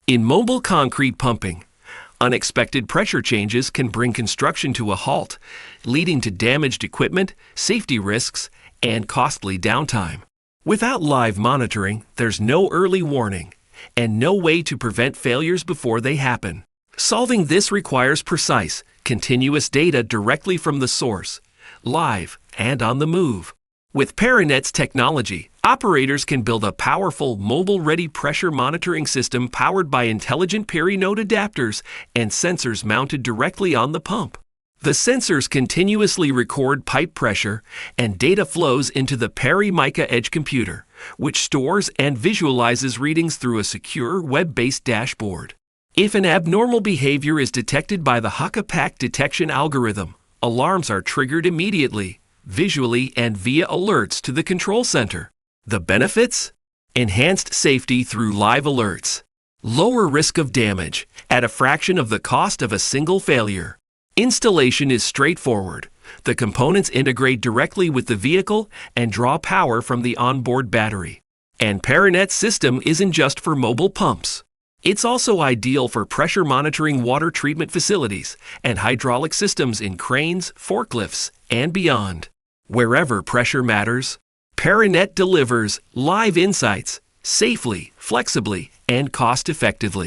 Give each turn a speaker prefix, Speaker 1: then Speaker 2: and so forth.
Speaker 1: In mobile concrete pumping, unexpected pressure changes can bring construction to a halt, leading to damaged equipment, safety risks, and costly downtime. Without live monitoring, there's no early warning and no way to prevent failures before they happen. Solving this requires precise, continuous data directly from the source, live and on the move. With Parinet's technology, operators can build a powerful, mobile-ready pressure monitoring system powered by intelligent peri-node adapters and sensors mounted directly on the pump. The sensors continuously record pipe pressure, and data flows into the Peri-Mica Edge computer, which stores and visualizes readings through a secure web-based dashboard. If an abnormal behavior is detected by the HACCP detection algorithm, alarms are triggered immediately, visually and via alerts to the control center. The benefits? Enhanced safety through live alerts. Lower risk of damage at a fraction of the cost of a single failure. Installation is straightforward. The components integrate directly with the vehicle and draw power from the onboard battery. And Parinet's system isn't just for mobile pumps. It's also ideal for pressure monitoring water treatment facilities and hydraulic systems in cranes, forklifts, and beyond. Wherever pressure matters, Parinet delivers live insights safely, flexibly, and cost-effectively.